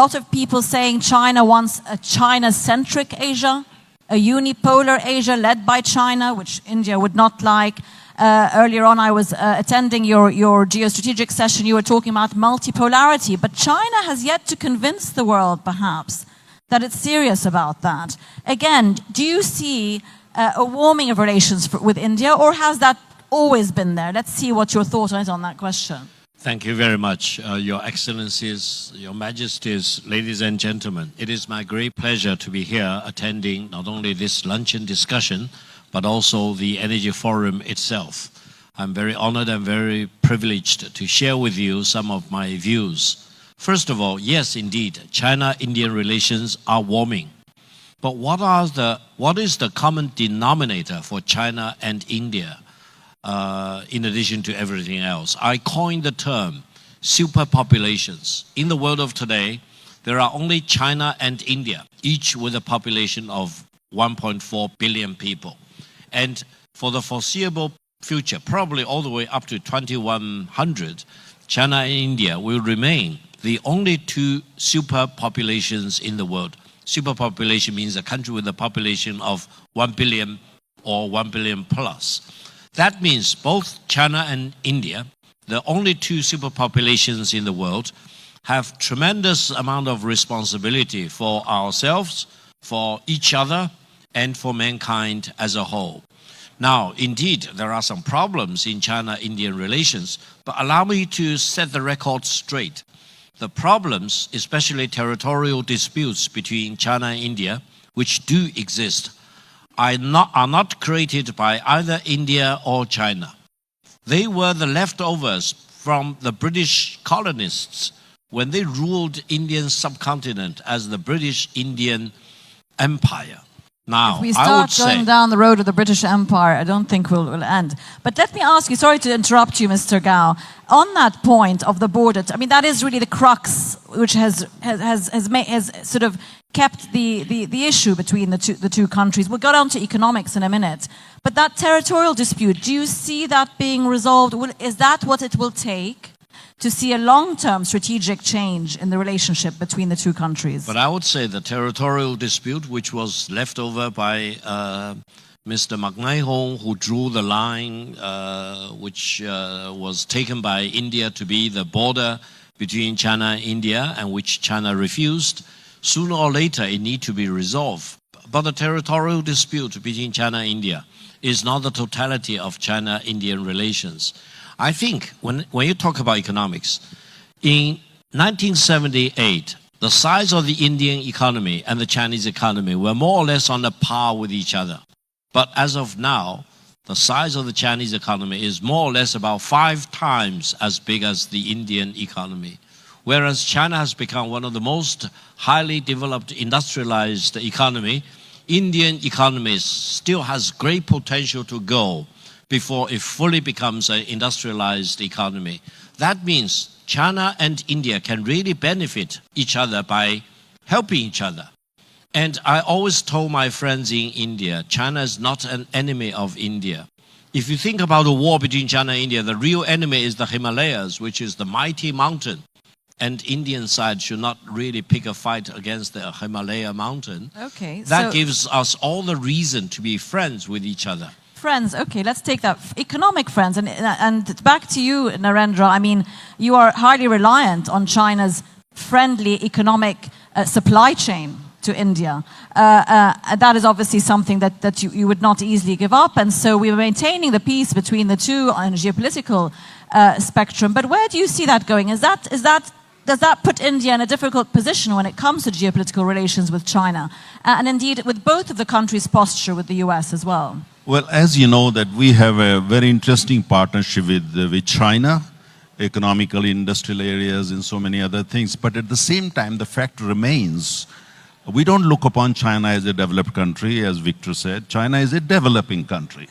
A lot of people saying China wants a China-centric Asia, a unipolar Asia led by China, which India would not like. Earlier on, I was attending your geostrategic session. You were talking about multipolarity, but China has yet to convince the world, perhaps, that it's serious about that. Again, do you see a warming of relations with India, or has that always been there? Let's see what your thought is on that question. Thank you very much, Your Excellencies, Your Majesties, ladies and gentlemen. It is my great pleasure to be here attending not only this luncheon discussion, but also the Energy Forum itself. I'm very honored and very privileged to share with you some of my views. First of all, yes, indeed, China-Indian relations are warming. But what is the common denominator for China and India? In addition to everything else, I coined the term superpopulations. In the world of today, there are only China and India, each with a population of 1.4 billion people. And for the foreseeable future, probably all the way up to 2100, China and India will remain the only two superpopulations in the world. Superpopulation means a country with a population of 1 billion or 1 billion plus. That means both China and India, the only two superpopulations in the world, have tremendous amount of responsibility for ourselves, for each other, and for mankind as a whole. Now, indeed, there are some problems in China-Indian relations, but allow me to set the record straight. The problems, especially territorial disputes between China and India, which do exist, are not created by either India or China. They were the leftovers from the British colonists when they ruled Indian subcontinent as the British Indian Empire. Now, if we start going down the road of the British Empire, I don't think we'll end. But let me ask you, sorry to interrupt you, Mr. Gao, on that point of the border, I mean, that is really the crux which has sort of kept the issue between the two countries. We'll go down to economics in a minute. But that territorial dispute, do you see that being resolved? Is that what it will take to see a long-term strategic change in the relationship between the two countries? But I would say the territorial dispute, which was left over by Mr. McMahon, who drew the line, which was taken by India to be the border between China and India, and which China refused, sooner or later it needs to be resolved. But the territorial dispute between China and India is not the totality of China-Indian relations. I think when you talk about economics, in 1978, the size of the Indian economy and the Chinese economy were more or less on a par with each other. But as of now, the size of the Chinese economy is more or less about 5 times as big as the Indian economy. Whereas China has become one of the most highly developed industrialized economy, Indian economy still has great potential to go before it fully becomes an industrialized economy. That means China and India can really benefit each other by helping each other. And I always told my friends in India, China is not an enemy of India. If you think about the war between China and India, the real enemy is the Himalayas, which is the mighty mountain. And Indian side should not really pick a fight against the Himalaya mountain. Okay. That gives us all the reason to be friends with each other. Friends, okay, let's take that. Economic friends, and back to you, Narendra. I mean, you are highly reliant on China's friendly economic supply chain to India. That is obviously something that you would not easily give up, and so we are maintaining the peace between the two on a geopolitical spectrum. But where do you see that going? Does that put India in a difficult position when it comes to geopolitical relations with China, and indeed with both of the countries' posture with the US as well? Well, as you know, that we have a very interesting partnership with China, economical, industrial areas, and so many other things. But at the same time, the fact remains, we don't look upon China as a developed country, as Victor said. China is a developing country.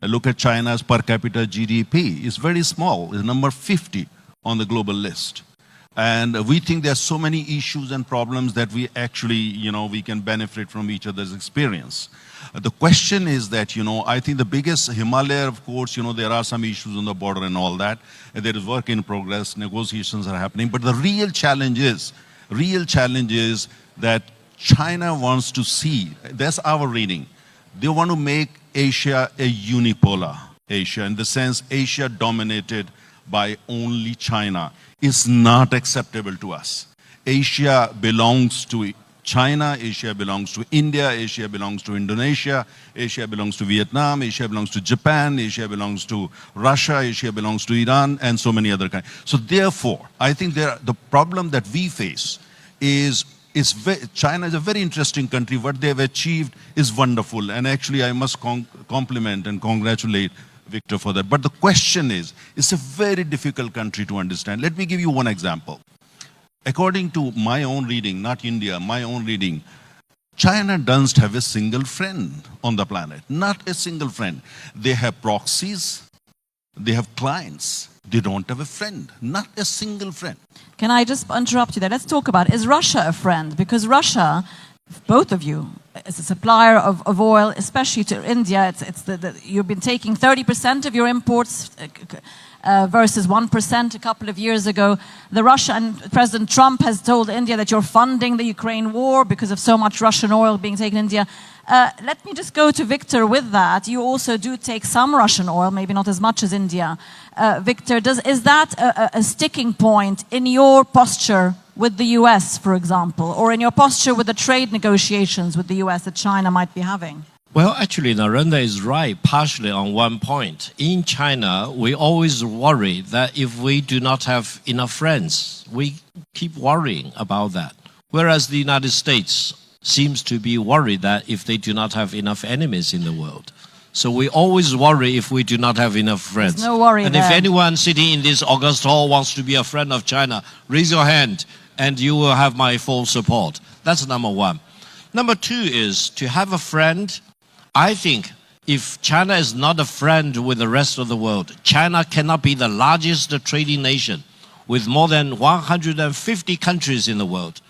Look at China's per capita GDP. It's very small. It's number 50 on the global list. And we think there are so many issues and problems that we actually, we can benefit from each other's experience. The question is that, I think the biggest Himalaya, of course, there are some issues on the border and all that. There is work in progress, negotiations are happening. But the real challenge is Real challenge is that China wants to see, that's our reading, they want to make Asia a unipolar Asia, in the sense Asia dominated by only China is not acceptable to us. Asia belongs to China, Asia belongs to India, Asia belongs to Indonesia, Asia belongs to Vietnam, Asia belongs to Japan, Asia belongs to Russia, Asia belongs to Iran, and so many other countries. So therefore, I think the problem that we face is China is a very interesting country. What they have achieved is wonderful. And actually, I must compliment and congratulate Victor for that. But the question is, it's a very difficult country to understand. Let me give you one example. According to my own reading, not India, my own reading, China doesn't have a single friend on the planet. Not a single friend. They have proxies. They have clients. They don't have a friend. Not a single friend. Can I just interrupt you there? Let's talk about, is Russia a friend? Because Russia, both of you, is a supplier of oil, especially to India. You've been taking 30% of your imports versus 1% a couple of years ago. President Trump has told India that you're funding the Ukraine war because of so much Russian oil being taken in India. Let me just go to Victor with that. You also do take some Russian oil, maybe not as much as India. Victor, is that a sticking point in your posture with the US, for example, or in your posture with the trade negotiations with the US that China might be having? Well, actually, Narendra is right, partially on one point. In China, we always worry that if we do not have enough friends, we keep worrying about that. Whereas the United States seems to be worried that if they do not have enough enemies in the world. So we always worry if we do not have enough friends. There's no worry and there. If anyone sitting in this August hall wants to be a friend of China, raise your hand and you will have my full support. That's number one. Number two is to have a friend. I think if China is not a friend with the rest of the world, China cannot be the largest trading nation with more than 150 countries in the world.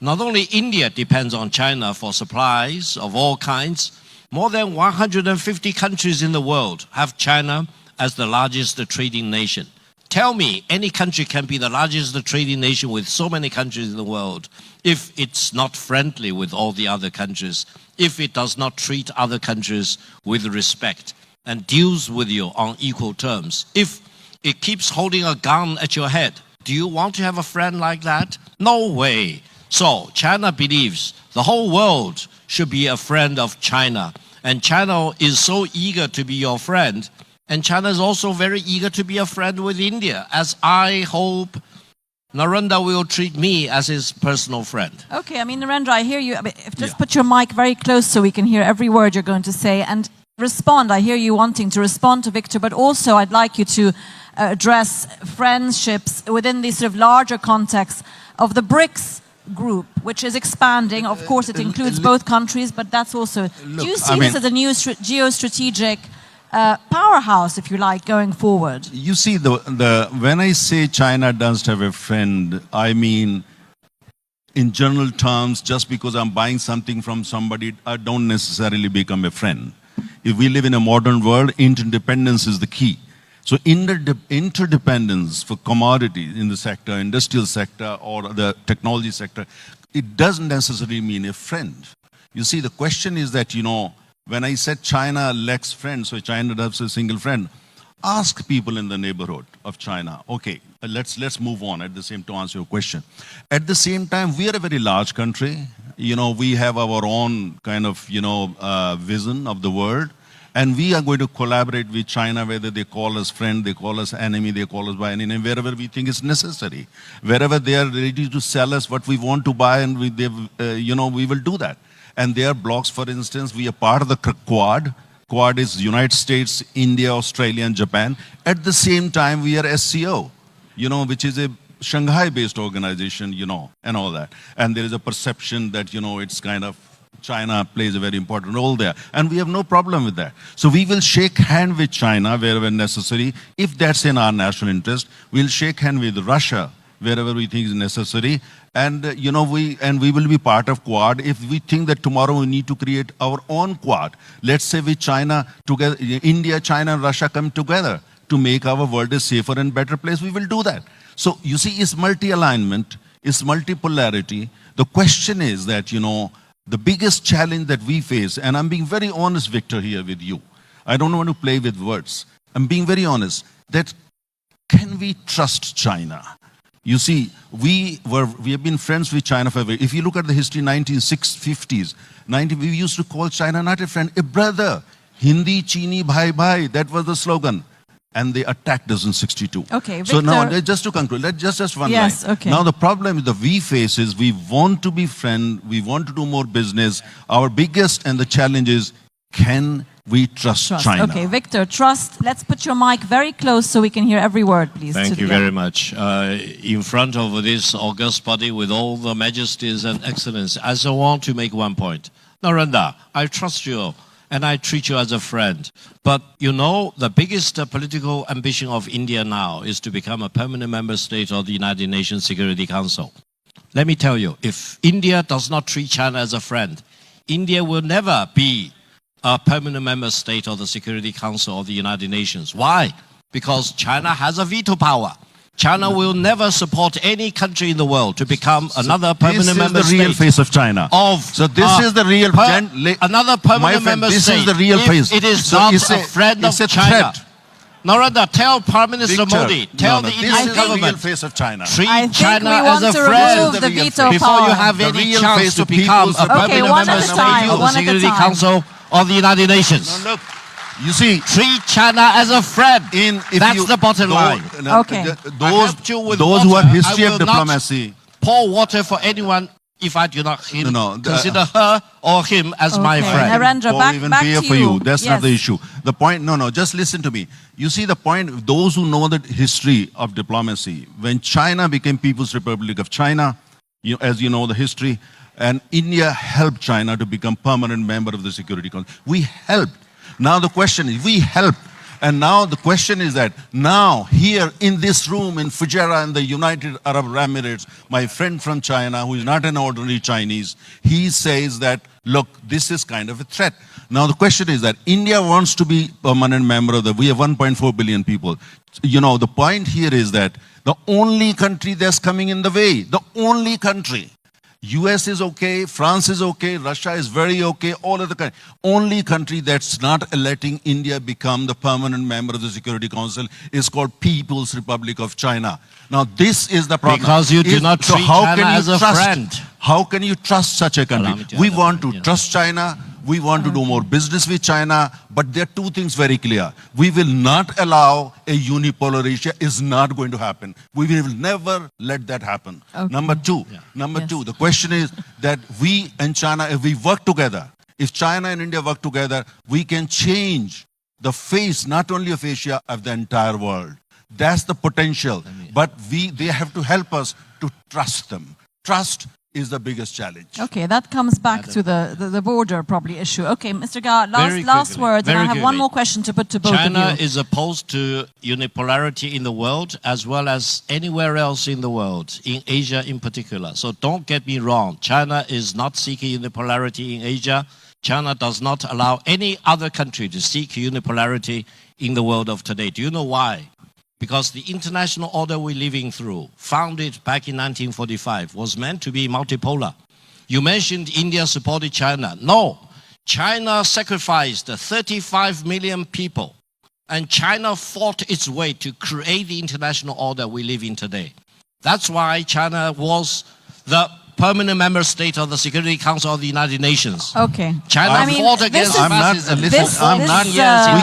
Not only India depends on China for supplies of all kinds, more than 150 countries in the world have China as the largest trading nation. Tell me, any country can be the largest trading nation with so many countries in the world if it's not friendly with all the other countries, if it does not treat other countries with respect and deals with you on equal terms, if it keeps holding a gun at your head. Do you want to have a friend like that? No way. So China believes the whole world should be a friend of China. And China is so eager to be your friend. And China is also very eager to be a friend with India, as I hope Narendra will treat me as his personal friend. Okay, I mean, Narendra, I hear you. Just put your mic very close so we can hear every word you're going to say. And respond. I hear you wanting to respond to Victor, but also I'd like you to address friendships within the sort of larger context of the BRICS group, which is expanding. Of course, it includes both countries, but that's also... do you see this as a new geostrategic powerhouse, if you like, going forward? You see, when I say China doesn't have a friend, I mean, in general terms, just because I'm buying something from somebody, I don't necessarily become a friend. If we live in a modern world, interdependence is the key. So interdependence for commodities in the sector, industrial sector, or the technology sector, it doesn't necessarily mean a friend. You see, the question is that, when I said China lacks friends, so China does a single friend, ask people in the neighborhood of China. Okay, let's move on at the same to answer your question. At the same time, we are a very large country. We have our own kind of, vision of the world. And we are going to collaborate with China, whether they call us friend, they call us enemy, they call us by any name, wherever we think is necessary. Wherever they are ready to sell us what we want to buy, and we will do that. And there are blocks, for instance, we are part of the Quad. Quad is United States, India, Australia, and Japan. At the same time, we are SCO, which is a Shanghai-based organization, and all that. And there is a perception that, it's kind of China plays a very important role there. And we have no problem with that. So we will shake hand with China wherever necessary. If that's in our national interest, we'll shake hand with Russia wherever we think is necessary. And, we will be part of Quad. If we think that tomorrow we need to create our own Quad, let's say with China together, India, China, and Russia come together to make our world a safer and better place, we will do that. So you see, it's multi-alignment. it's multipolarity. The question is that, the biggest challenge that we face, and I'm being very honest, Victor, here with you. I don't want to play with words. I'm being very honest, that can we trust China? You see, we have been friends with China forever. If you look at the history, 1950s, we used to call China not a friend, a brother. Hindi, Chini, bhai, bhai. That was the slogan. And they attacked us in 62. Okay, Victor. So now, just to conclude, just one line. Okay. Now the problem that we face is we want to be friends, we want to do more business. Our biggest and the challenge is, can we trust China? Okay, Victor, trust. Let's put your mic very close so we can hear every word, please. Thank you very much. In front of this august body with all the majesties and excellence, I just want to make one point. Narendra, I trust you and I treat you as a friend. But the biggest political ambition of India now is to become a permanent member state of the United Nations Security Council. Let me tell you, if India does not treat China as a friend, India will never be a permanent member state of the Security Council of the United Nations. Why? Because China has a veto power. China will never support any country in the world to become another permanent member state. This is the real face of China. So this is the real another permanent member state. This is the real face. It is not a friend of China. Narendra, tell Prime Minister Modi, tell the Indian government, this is the real face of China. Treat China as a friend before you have any chance to become a permanent member state of the Security Council of the United Nations. No, look, you see, treat China as a friend. That's the bottom line. Okay. Those who have history of diplomacy. Pour water for anyone if I do not consider her or him as my friend. Narendra, back to you. That's not the issue. The point, just listen to me. You see the point, those who know the history of diplomacy, when China became People's Republic of China, as you know the history, and India helped China to become permanent member of the Security Council. We helped. Now the question is, we helped. And now the question is that now here in this room in Fujairah in the United Arab Emirates, my friend from China, who is not an ordinary Chinese, he says that, look, this is kind of a threat. Now the question is that India wants to be permanent member of we have 1.4 billion people. The point here is that the only country that's coming in the way, the only country, US is okay, France is okay, Russia is very okay, all of the countries. Only country that's not letting India become the permanent member of the Security Council is called People's Republic of China. Now this is the problem. Because you do not treat China as a friend. How can you trust such a country? We want to trust China. We want to do more business with China, but there are two things very clear. We will not allow a unipolar Asia. Is not going to happen. We will never let that happen. Okay. Number two, the question is that we and China, if we work together, if China and India work together, we can change the face not only of Asia, of the entire world. That's the potential. But they have to help us to trust them. Trust is the biggest challenge. Okay, that comes back to the border probably issue. Okay, Mr. Gar, last words, and I have one more question to put to both of you. China is opposed to unipolarity in the world as well as anywhere else in the world, in Asia in particular. So don't get me wrong. China is not seeking unipolarity in Asia. China does not allow any other country to seek unipolarity in the world of today. Do you know why? Because the international order we're living through, founded back in 1945, was meant to be multipolar. You mentioned India supported China. No, China sacrificed 35 million people, and China fought its way to create the international order we live in today. That's why China was the permanent member state of the Security Council of the United Nations. Okay. China fought against fascism. We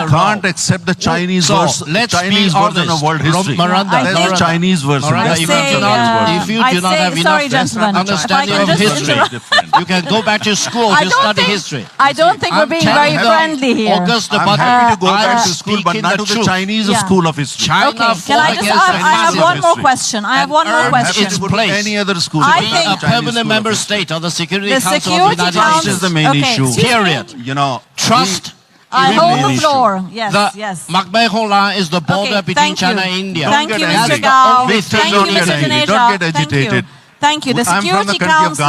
can't accept the Chinese version of world history. That's the Chinese version. If you do not have enough understanding of history, you can go back to school to study history. I don't think we're being very friendly here. I'm happy to go back to school, but not to the Chinese school of history. Okay, can I just I have one more question. I have one more question. Its place. Any other school. I think permanent member state of the Security Council of the United Nations. This is the main issue. Period. Trust. I hold the floor. Yes. Macbeth line is the border between China and India. Thank you, Mr. Gao. Thank you, Mr. Taneja. Don't get agitated. Thank you. The Security Council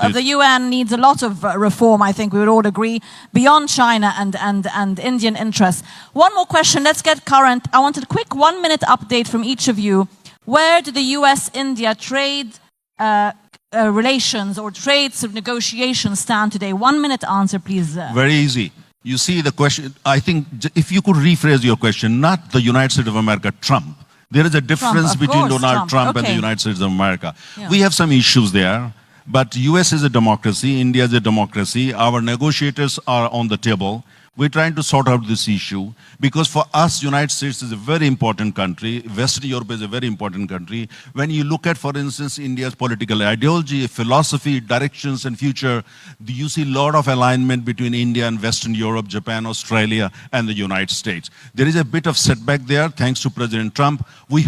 of the UN needs a lot of reform, I think we would all agree, beyond China and Indian interests. One more question, let's get current. I wanted a quick 1-minute update from each of you. where do the US-India trade relations or trade negotiations stand today? 1 minute answer, please. Very easy. You see the question, I think if you could rephrase your question, not the United States of America, Trump. There is a difference between Donald Trump and the United States of America. Yeah. We have some issues there, but US is a democracy, India is a democracy. Our negotiators are on the table. We're trying to sort out this issue because for us, United States is a very important country. Western Europe is a very important country. When you look at, for instance, India's political ideology, philosophy, directions, and future, you see a lot of alignment between India and Western Europe, Japan, Australia, and the United States. There is a bit of setback there thanks to President Trump. We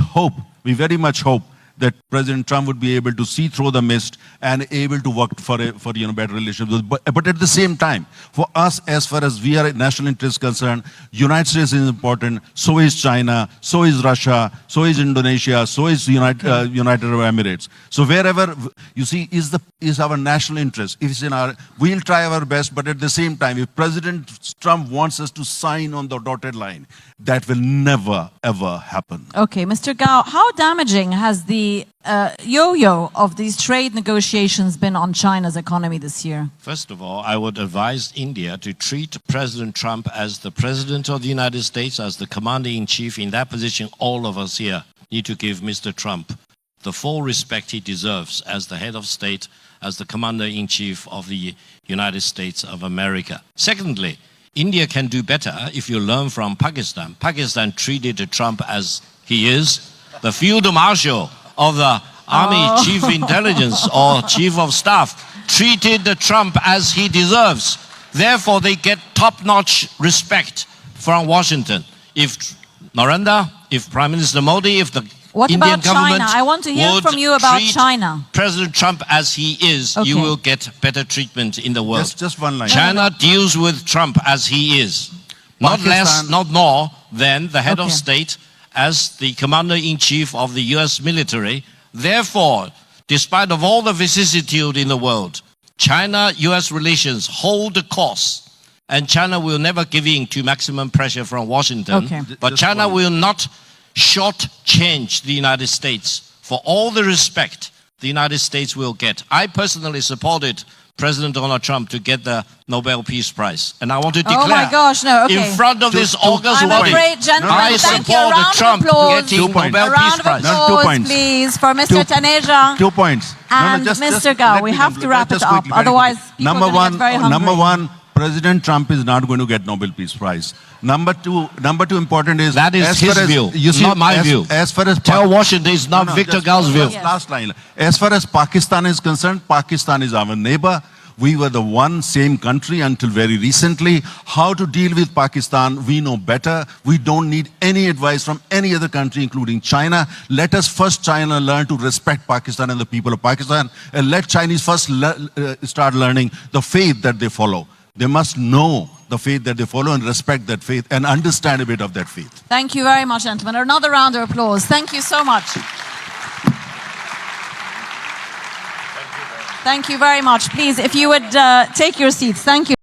very much hope that President Trump would be able to see through the mist and able to work for better relationships. But at the same time, for us, as far as we are national interest concerned, United States is important, so is China, so is Russia, so is Indonesia, so is United Arab Emirates. So wherever, you see, is our national interest. If it's in our, we'll try our best, but at the same time, if President Trump wants us to sign on the dotted line, that will never, ever happen. Okay, Mr. Gao, how damaging has the yo-yo of these trade negotiations been on China's economy this year? First of all, I would advise India to treat President Trump as the President of the United States, as the Commander-in-Chief. In that position, all of us here need to give Mr. Trump the full respect he deserves as the head of state, as the Commander-in-Chief of the United States of America. Secondly, India can do better if you learn from Pakistan. Pakistan treated Trump as he is, the field marshal of the army, chief intelligence or chief of staff, treated Trump as he deserves. Therefore, they get top-notch respect from Washington. If Narendra, if Prime Minister Modi, if the Indian government China? I want to hear from you about China. President Trump as he is, you will get better treatment in the world. Just one line. China deals with Trump as he is. Not less, not more than the head of state as the commander-in-chief of the US military. Therefore, despite of all the vicissitude in the world, China-US relations hold the course. And China will never give in to maximum pressure from Washington. But China will not shortchange the United States for all the respect the United States will get. I personally supported President Donald Trump to get the Nobel Peace Prize. And I want to declare in front of this August body, I support Trump getting Nobel Peace Prize. A round of applause, please, for Mr. Taneja. 2 points. And Mr. Gao, we have to wrap it up. Otherwise, people are going to get very hungry. Number one, President Trump is not going to get Nobel Peace Prize. Number two important is that is his view, not my view. As far as tell Washington is not Victor Gao's view. Last line. As far as Pakistan is concerned, Pakistan is our neighbor. We were the same country until very recently. How to deal with Pakistan, we know better. We don't need any advice from any other country, including China. Let us first, China, learn to respect Pakistan and the people of Pakistan. And let Chinese first start learning the faith that they follow. They must know the faith that they follow and respect that faith and understand a bit of that faith. Thank you very much, gentlemen. Another round of applause. Thank you so much. Thank you very much. Please, if you would take your seats. Thank you.